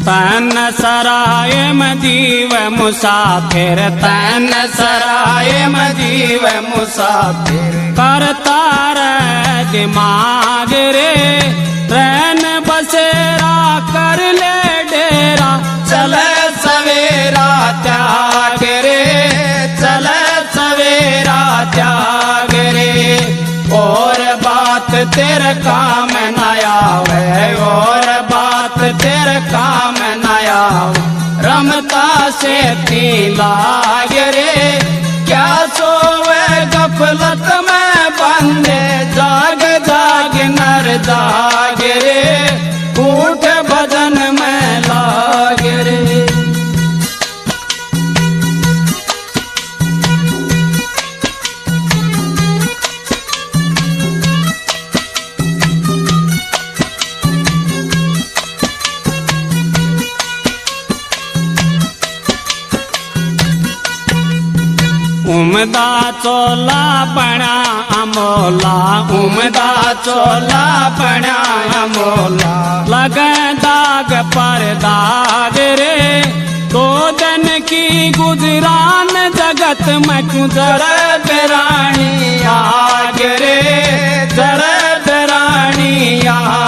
तन सराय मजीव मुसाफिर तन सराय मजीव मुसाफिर करता रे दिमाग रे रैन बसेरा कर ले डेरा चले सवेरा त्याग रे चले सवेरा त्याग रे और बात तेरे काम न आवे और बात तेरे काम न आवे रमता से ती लाग रे क्या सोवे गफलत में बंदे जाग जाग नर जाग रे उठ भजन में लाग रे उमदा चोला बना अमोला उमदा चोला बना अमोला लगे दाग पर दाग रे दो दिन की गुजरान जगत में गुजर बेरानी आग रे जर बेरानी आग